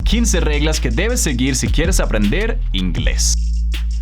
15 reglas que debes seguir si quieres aprender inglés.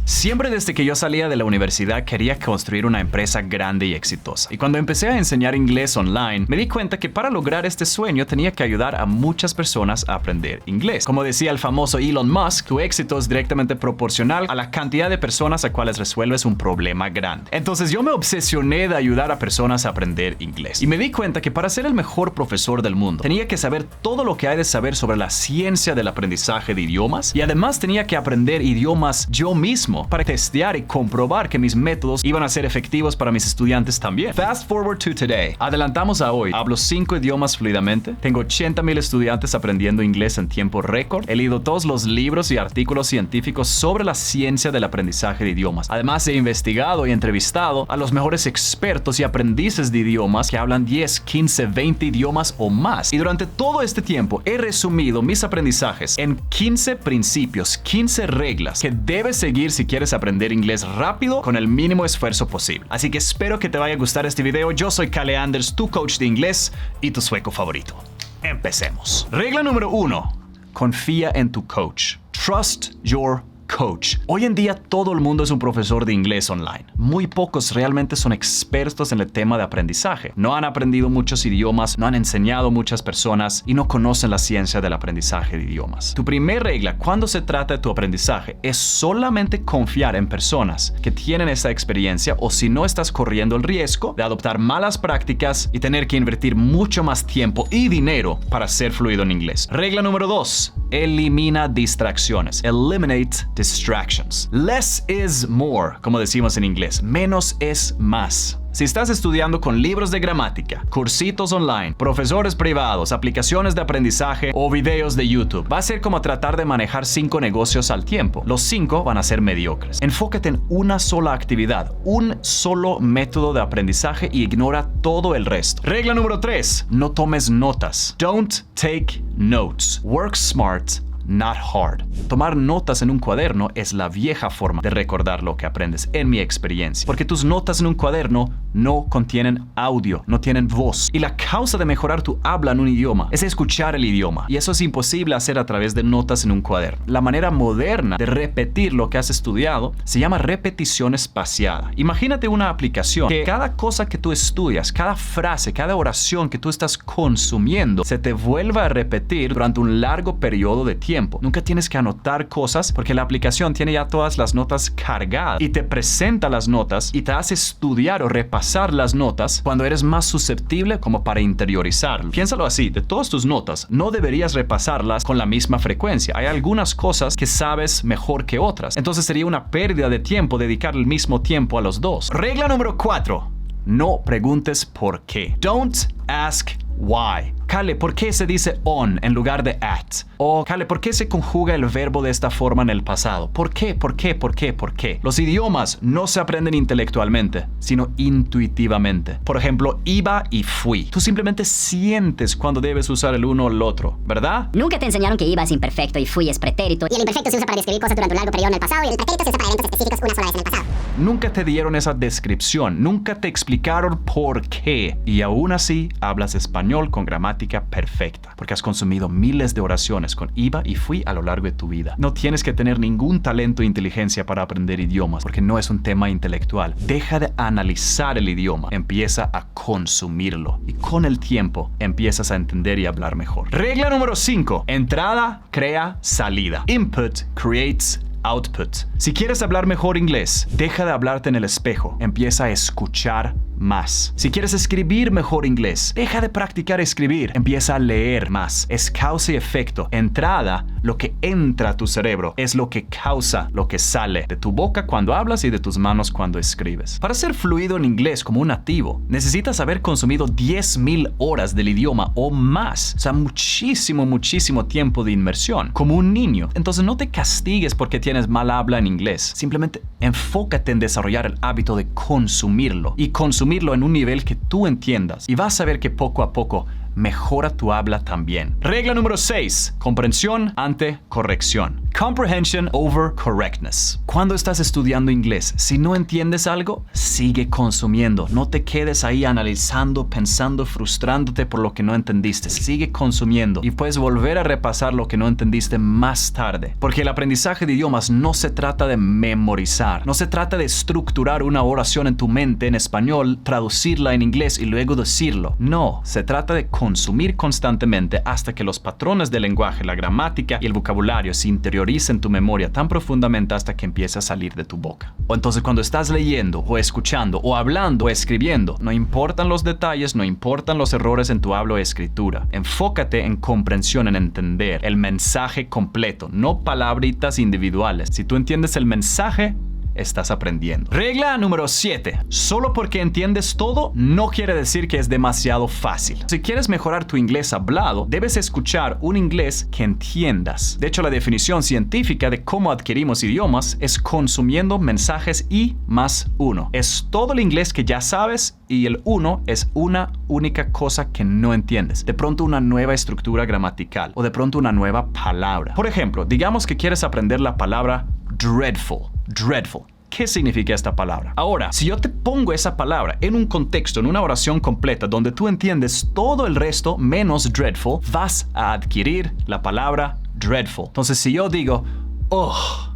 Siempre desde que yo salía de la universidad quería construir una empresa grande y exitosa. Y cuando empecé a enseñar inglés online, me di cuenta que para lograr este sueño tenía que ayudar a muchas personas a aprender inglés. Como decía el famoso Elon Musk, tu éxito es directamente proporcional a la cantidad de personas a cuales resuelves un problema grande. Entonces yo me obsesioné de ayudar a personas a aprender inglés. Y me di cuenta que para ser el mejor profesor del mundo, tenía que saber todo lo que hay de saber sobre la ciencia del aprendizaje de idiomas y además tenía que aprender idiomas yo mismo para testear y comprobar que mis métodos iban a ser efectivos para mis estudiantes también. Fast forward to today. Adelantamos a hoy. Hablo 5 idiomas fluidamente. Tengo 80,000 estudiantes aprendiendo inglés en tiempo récord. He leído todos los libros y artículos científicos sobre la ciencia del aprendizaje de idiomas. Además, he investigado y entrevistado a los mejores expertos y aprendices de idiomas que hablan 10, 15, 20 idiomas o más. Y durante todo este tiempo he resumido mis aprendizajes en 15 principios, 15 reglas que debes seguir si quieres aprender inglés rápido con el mínimo esfuerzo posible. Así que espero que te vaya a gustar este video. Yo soy Kalle Anders, tu coach de inglés y tu sueco favorito. Empecemos. Regla número 1. Confía en tu coach. Trust your coach. Hoy en día todo el mundo es un profesor de inglés online. Muy pocos realmente son expertos en el tema de aprendizaje. No han aprendido muchos idiomas, no han enseñado muchas personas y no conocen la ciencia del aprendizaje de idiomas. Tu primera regla cuando se trata de tu aprendizaje es solamente confiar en personas que tienen esta experiencia o si no estás corriendo el riesgo de adoptar malas prácticas y tener que invertir mucho más tiempo y dinero para ser fluido en inglés. Regla número 2. Elimina distracciones. Eliminate distractions. Less is more, como decimos en inglés. Menos es más. Si estás estudiando con libros de gramática, cursitos online, profesores privados, aplicaciones de aprendizaje o videos de YouTube, va a ser como tratar de manejar 5 negocios al tiempo. Los 5 van a ser mediocres. Enfócate en una sola actividad, un solo método de aprendizaje y ignora todo el resto. Regla número 3. No tomes notas. Don't take notes. Work smart, not hard. Tomar notas en un cuaderno es la vieja forma de recordar lo que aprendes, en mi experiencia. Porque tus notas en un cuaderno no contienen audio, no tienen voz. Y la causa de mejorar tu habla en un idioma es escuchar el idioma. Y eso es imposible hacer a través de notas en un cuaderno. La manera moderna de repetir lo que has estudiado se llama repetición espaciada. Imagínate una aplicación que cada cosa que tú estudias, cada frase, cada oración que tú estás consumiendo, se te vuelva a repetir durante un largo periodo de tiempo. Nunca tienes que anotar cosas porque la aplicación tiene ya todas las notas cargadas y te presenta las notas y te hace estudiar o repasar las notas cuando eres más susceptible como para interiorizarlo. Piénsalo así, de todas tus notas, no deberías repasarlas con la misma frecuencia. Hay algunas cosas que sabes mejor que otras. Entonces sería una pérdida de tiempo dedicar el mismo tiempo a los dos. Regla número 4. No preguntes por qué. Don't ask why. Kalle, ¿por qué se dice on en lugar de at? O Kalle, ¿por qué se conjuga el verbo de esta forma en el pasado? ¿Por qué? ¿Por qué? ¿Por qué? ¿Por qué? Los idiomas no se aprenden intelectualmente, sino intuitivamente. Por ejemplo, iba y fui. Tú simplemente sientes cuando debes usar el uno o el otro, ¿verdad? Nunca te enseñaron que iba es imperfecto y fui es pretérito. Y el imperfecto se usa para describir cosas durante un largo periodo en el pasado y el pretérito se usa para eventos específicos una sola vez en el pasado. Nunca te dieron esa descripción, nunca te explicaron por qué. Y aún así hablas español con gramática perfecta, porque has consumido miles de oraciones con iba y fui a lo largo de tu vida. No tienes que tener ningún talento o inteligencia para aprender idiomas, porque no es un tema intelectual. Deja de analizar el idioma, empieza a consumirlo. Y con el tiempo empiezas a entender y hablar mejor. Regla número 5. Entrada crea salida. Input creates output. Si quieres hablar mejor inglés, deja de hablarte en el espejo. Empieza a escuchar más. Si quieres escribir mejor inglés, deja de practicar escribir. Empieza a leer más. Es causa y efecto. Entrada, lo que entra a tu cerebro, es lo que causa lo que sale de tu boca cuando hablas y de tus manos cuando escribes. Para ser fluido en inglés como un nativo, necesitas haber consumido 10,000 horas del idioma o más. O sea, muchísimo tiempo de inmersión. Como un niño. Entonces no te castigues porque tienes mala habla en inglés. Simplemente enfócate en desarrollar el hábito de consumirlo y consumirlo en un nivel que tú entiendas. Y vas a ver que poco a poco mejora tu habla también. Regla número 6. Comprensión ante corrección. Comprehension over correctness. Cuando estás estudiando inglés, si no entiendes algo, sigue consumiendo. No te quedes ahí analizando, pensando, frustrándote por lo que no entendiste. Sigue consumiendo y puedes volver a repasar lo que no entendiste más tarde. Porque el aprendizaje de idiomas no se trata de memorizar. No se trata de estructurar una oración en tu mente en español, traducirla en inglés y luego decirlo. No, se trata de consumir constantemente hasta que los patrones del lenguaje, la gramática y el vocabulario se interioricen en tu memoria tan profundamente hasta que empiece a salir de tu boca. O entonces cuando estás leyendo o escuchando o hablando o escribiendo, no importan los detalles, no importan los errores en tu habla o escritura. Enfócate en comprensión, en entender el mensaje completo, no palabritas individuales. Si tú entiendes el mensaje, estás aprendiendo. Regla número 7. Solo porque entiendes todo no quiere decir que es demasiado fácil. Si quieres mejorar tu inglés hablado, debes escuchar un inglés que entiendas. De hecho, la definición científica de cómo adquirimos idiomas es consumiendo mensajes I más 1. Es todo el inglés que ya sabes y el 1 es una única cosa que no entiendes. De pronto una nueva estructura gramatical o de pronto una nueva palabra. Por ejemplo, digamos que quieres aprender la palabra dreadful. Dreadful. ¿Qué significa esta palabra? Ahora, si yo te pongo esa palabra en un contexto, en una oración completa, donde tú entiendes todo el resto menos dreadful, vas a adquirir la palabra dreadful. Entonces, si yo digo, oh,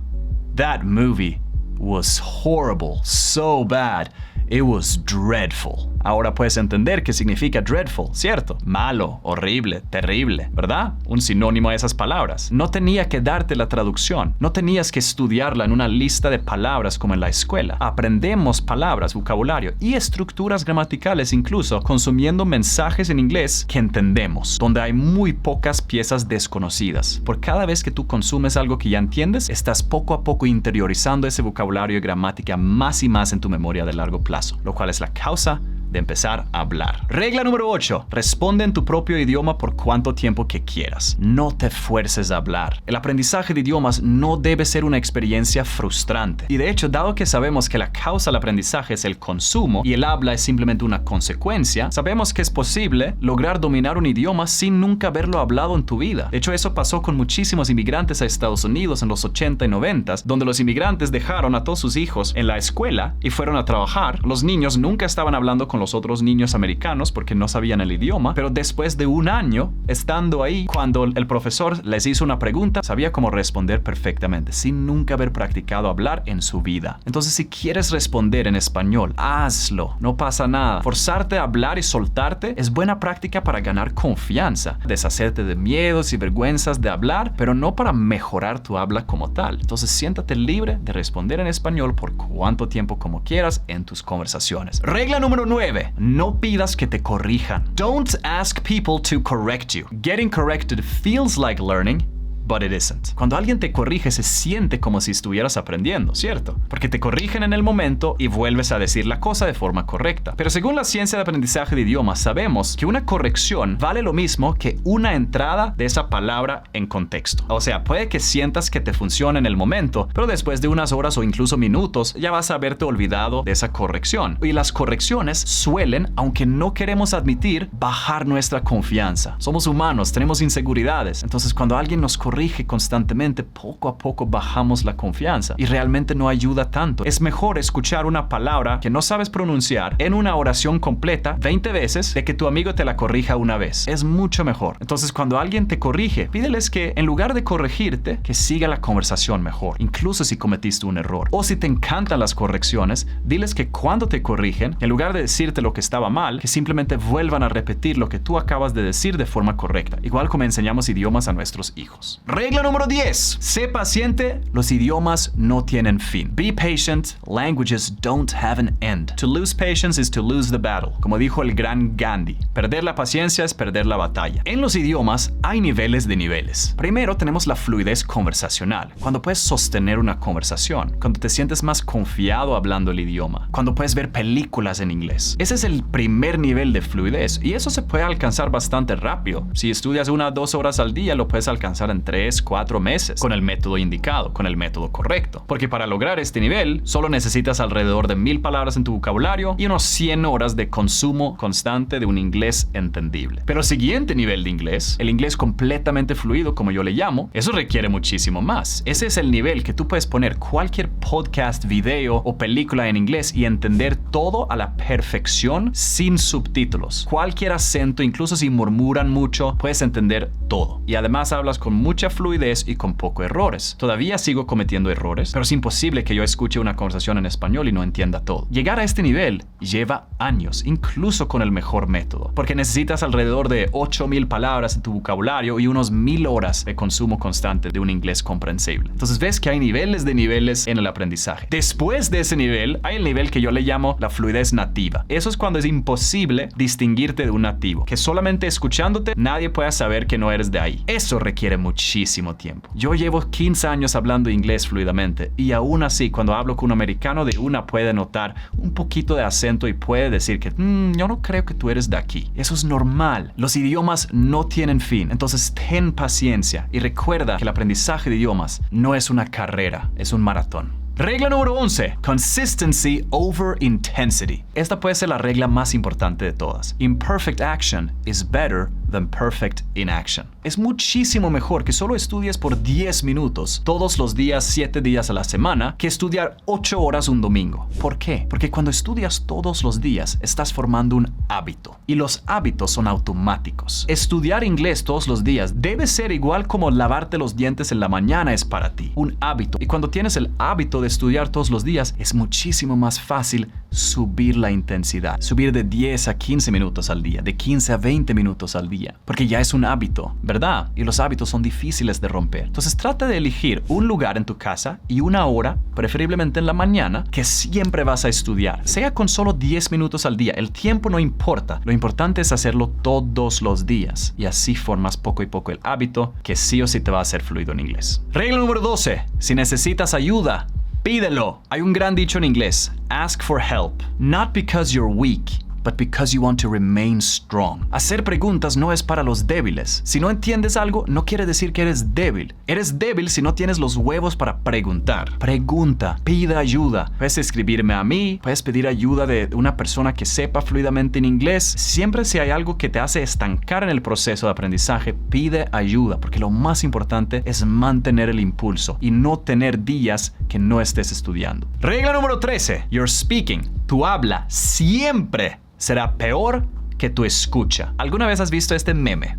that movie was horrible, so bad, it was dreadful. Ahora puedes entender qué significa dreadful, ¿cierto? Malo, horrible, terrible, ¿verdad? Un sinónimo a esas palabras. No tenía que darte la traducción. No tenías que estudiarla en una lista de palabras como en la escuela. Aprendemos palabras, vocabulario y estructuras gramaticales incluso consumiendo mensajes en inglés que entendemos, donde hay muy pocas piezas desconocidas. Por cada vez que tú consumes algo que ya entiendes, estás poco a poco interiorizando ese vocabulario y gramática más y más en tu memoria de largo plazo, lo cual es la causa de empezar a hablar. Regla número 8. Responde en tu propio idioma por cuánto tiempo que quieras. No te fuerces a hablar. El aprendizaje de idiomas no debe ser una experiencia frustrante. Y de hecho, dado que sabemos que la causa del aprendizaje es el consumo y el habla es simplemente una consecuencia, sabemos que es posible lograr dominar un idioma sin nunca haberlo hablado en tu vida. De hecho, eso pasó con muchísimos inmigrantes a Estados Unidos en los 80 y 90, donde los inmigrantes dejaron a todos sus hijos en la escuela y fueron a trabajar. Los niños nunca estaban hablando con los otros niños americanos porque no sabían el idioma, pero después de un año estando ahí, cuando el profesor les hizo una pregunta, sabía cómo responder perfectamente, sin nunca haber practicado hablar en su vida. Entonces, si quieres responder en español, hazlo, no pasa nada. Forzarte a hablar y soltarte es buena práctica para ganar confianza, deshacerte de miedos y vergüenzas de hablar, pero no para mejorar tu habla como tal. Entonces, siéntate libre de responder en español por cuánto tiempo como quieras en tus conversaciones. Regla número 9. No pidas que te corrijan. Don't ask people to correct you. Getting corrected feels like learning, but it isn't. Cuando alguien te corrige, se siente como si estuvieras aprendiendo, ¿cierto? Porque te corrigen en el momento y vuelves a decir la cosa de forma correcta. Pero según la ciencia de aprendizaje de idiomas, sabemos que una corrección vale lo mismo que una entrada de esa palabra en contexto. O sea, puede que sientas que te funciona en el momento, pero después de unas horas o incluso minutos, ya vas a haberte olvidado de esa corrección. Y las correcciones suelen, aunque no queremos admitir, bajar nuestra confianza. Somos humanos, tenemos inseguridades. Entonces, cuando alguien nos corrige constantemente, poco a poco bajamos la confianza y realmente no ayuda tanto. Es mejor escuchar una palabra que no sabes pronunciar en una oración completa 20 veces de que tu amigo te la corrija una vez. Es mucho mejor. Entonces, cuando alguien te corrige, pídeles que en lugar de corregirte, que siga la conversación mejor, incluso si cometiste un error. O si te encantan las correcciones, diles que cuando te corrigen, en lugar de decirte lo que estaba mal, que simplemente vuelvan a repetir lo que tú acabas de decir de forma correcta. Igual como enseñamos idiomas a nuestros hijos. Regla número 10. Sé paciente, los idiomas no tienen fin. Be patient, languages don't have an end. To lose patience is to lose the battle. Como dijo el gran Gandhi, perder la paciencia es perder la batalla. En los idiomas hay niveles de niveles. Primero tenemos la fluidez conversacional, cuando puedes sostener una conversación, cuando te sientes más confiado hablando el idioma, cuando puedes ver películas en inglés. Ese es el primer nivel de fluidez y eso se puede alcanzar bastante rápido. Si estudias 1 o 2 horas al día, lo puedes alcanzar en 3, 4 meses con el método indicado, con el método correcto. Porque para lograr este nivel, solo necesitas alrededor de 1000 palabras en tu vocabulario y unos 100 horas de consumo constante de un inglés entendible. Pero el siguiente nivel de inglés, el inglés completamente fluido, como yo le llamo, eso requiere muchísimo más. Ese es el nivel que tú puedes poner cualquier podcast, video o película en inglés y entender todo a la perfección sin subtítulos. Cualquier acento, incluso si murmuran mucho, puedes entender todo. Y además hablas con mucha fluidez y con pocos errores. Todavía sigo cometiendo errores, pero es imposible que yo escuche una conversación en español y no entienda todo. Llegar a este nivel lleva años, incluso con el mejor método, porque necesitas alrededor de 8000 palabras en tu vocabulario y unos 1000 horas de consumo constante de un inglés comprensible. Entonces ves que hay niveles de niveles en el aprendizaje. Después de ese nivel, hay el nivel que yo le llamo la fluidez nativa. Eso es cuando es imposible distinguirte de un nativo, que solamente escuchándote nadie pueda saber que no eres de ahí. Eso requiere muchísimo tiempo. Yo llevo 15 años hablando inglés fluidamente y aún así cuando hablo con un americano de una puede notar un poquito de acento y puede decir que yo no creo que tú eres de aquí. Eso es normal. Los idiomas no tienen fin. Entonces ten paciencia y recuerda que el aprendizaje de idiomas no es una carrera, es un maratón. Regla número 11. Consistency over intensity. Esta puede ser la regla más importante de todas. Imperfect action is better than perfect inaction. Es muchísimo mejor que solo estudies por 10 minutos todos los días, 7 días a la semana, que estudiar 8 horas un domingo. ¿Por qué? Porque cuando estudias todos los días, estás formando un hábito. Y los hábitos son automáticos. Estudiar inglés todos los días debe ser igual como lavarte los dientes en la mañana es para ti. Un hábito. Y cuando tienes el hábito de estudiar todos los días, es muchísimo más fácil subir la intensidad. Subir de 10 a 15 minutos al día, de 15 a 20 minutos al día. Porque ya es un hábito, ¿verdad? Y los hábitos son difíciles de romper. Entonces trata de elegir un lugar en tu casa y una hora, preferiblemente en la mañana, que siempre vas a estudiar. Sea con solo 10 minutos al día. El tiempo no importa. Lo importante es hacerlo todos los días. Y así formas poco y poco el hábito que sí o sí te va a hacer fluido en inglés. Regla número 12. Si necesitas ayuda, pídelo. Hay un gran dicho en inglés. Ask for help. Not because you're weak, but because you want to remain strong. Hacer preguntas no es para los débiles. Si no entiendes algo, no quiere decir que eres débil. Eres débil si no tienes los huevos para preguntar. Pregunta, pide ayuda. Puedes escribirme a mí, puedes pedir ayuda de una persona que sepa fluidamente en inglés. Siempre si hay algo que te hace estancar en el proceso de aprendizaje, pide ayuda, porque lo más importante es mantener el impulso y no tener días que no estés estudiando. Regla número 13. Your speaking. Tu habla siempre será peor que tu escucha. ¿Alguna vez has visto este meme?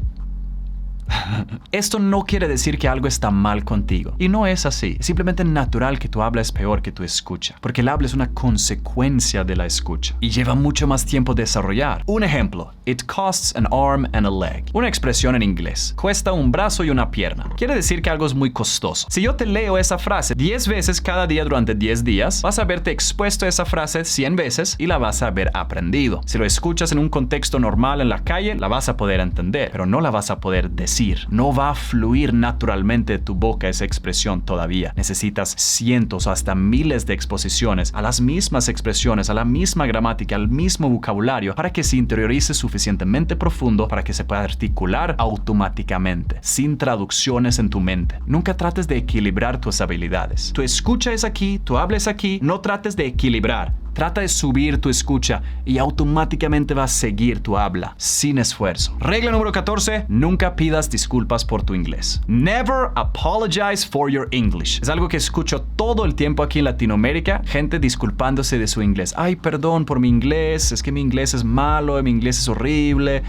Esto no quiere decir que algo está mal contigo. Y no es así. Es simplemente natural que tu habla es peor que tu escucha. Porque el habla es una consecuencia de la escucha. Y lleva mucho más tiempo desarrollar. Un ejemplo. It costs an arm and a leg. Una expresión en inglés. Cuesta un brazo y una pierna. Quiere decir que algo es muy costoso. Si yo te leo esa frase 10 veces cada día durante 10 días, vas a verte expuesto a esa frase 100 veces y la vas a haber aprendido. Si lo escuchas en un contexto normal en la calle, la vas a poder entender, pero no la vas a poder decir. No va a fluir naturalmente de tu boca esa expresión todavía. Necesitas cientos o hasta miles de exposiciones a las mismas expresiones, a la misma gramática, al mismo vocabulario, para que se interiorice suficientemente profundo para que se pueda articular automáticamente, sin traducciones en tu mente. Nunca trates de equilibrar tus habilidades. Tu escucha es aquí, tu habla es aquí, no trates de equilibrar. Trata de subir tu escucha y automáticamente vas a seguir tu habla sin esfuerzo. Regla número 14. Nunca pidas disculpas por tu inglés. Never apologize for your English. Es algo que escucho todo el tiempo aquí en Latinoamérica. Gente disculpándose de su inglés. Ay, perdón por mi inglés. Es que mi inglés es malo, mi inglés es horrible.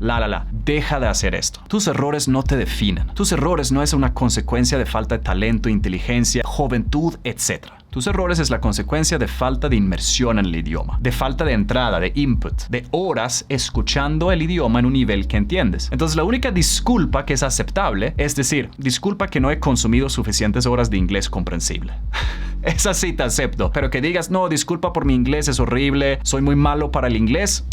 Deja de hacer esto. Tus errores no te definen. Tus errores no es una consecuencia de falta de talento, inteligencia, juventud, etc. Tus errores es la consecuencia de falta de inmersión en el idioma, de falta de entrada, de input, de horas escuchando el idioma en un nivel que entiendes. Entonces la única disculpa que es aceptable es decir, disculpa que no he consumido suficientes horas de inglés comprensible. Esa sí te acepto, pero que digas, no, disculpa por mi inglés, es horrible, soy muy malo para el inglés.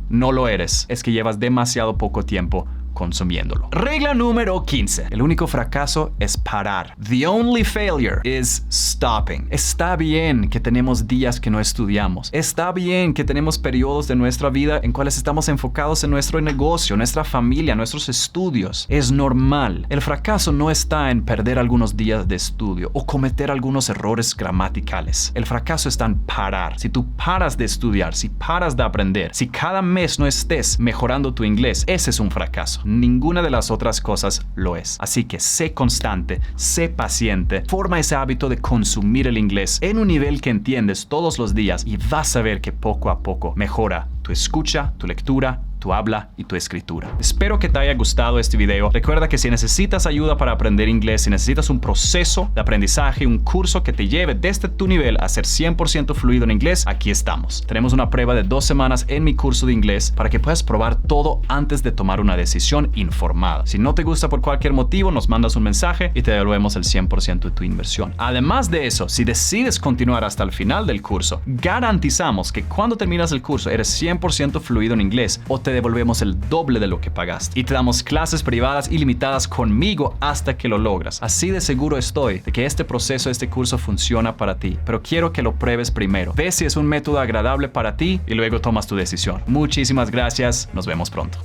No lo eres, es que llevas demasiado poco tiempo consumiéndolo. Regla número 15. El único fracaso es parar. The only failure is stopping. Está bien que tenemos días que no estudiamos. Está bien que tenemos periodos de nuestra vida en cuales estamos enfocados en nuestro negocio, nuestra familia, nuestros estudios. Es normal. El fracaso no está en perder algunos días de estudio o cometer algunos errores gramaticales. El fracaso está en parar. Si tú paras de estudiar, si paras de aprender, si cada mes no estés mejorando tu inglés, ese es un fracaso. Ninguna de las otras cosas lo es. Así que sé constante, sé paciente, forma ese hábito de consumir el inglés en un nivel que entiendes todos los días y vas a ver que poco a poco mejora tu escucha, tu lectura, tu habla y tu escritura. Espero que te haya gustado este video. Recuerda que si necesitas ayuda para aprender inglés, si necesitas un proceso de aprendizaje, un curso que te lleve desde tu nivel a ser 100% fluido en inglés, aquí estamos. Tenemos una prueba de 2 semanas en mi curso de inglés para que puedas probar todo antes de tomar una decisión informada. Si no te gusta por cualquier motivo, nos mandas un mensaje y te devolvemos el 100% de tu inversión. Además de eso, si decides continuar hasta el final del curso, garantizamos que cuando terminas el curso eres 100% fluido en inglés o te devolvemos el doble de lo que pagaste. Y te damos clases privadas ilimitadas conmigo hasta que lo logras. Así de seguro estoy de que este proceso, este curso funciona para ti. Pero quiero que lo pruebes primero. Ve si es un método agradable para ti y luego tomas tu decisión. Muchísimas gracias. Nos vemos pronto.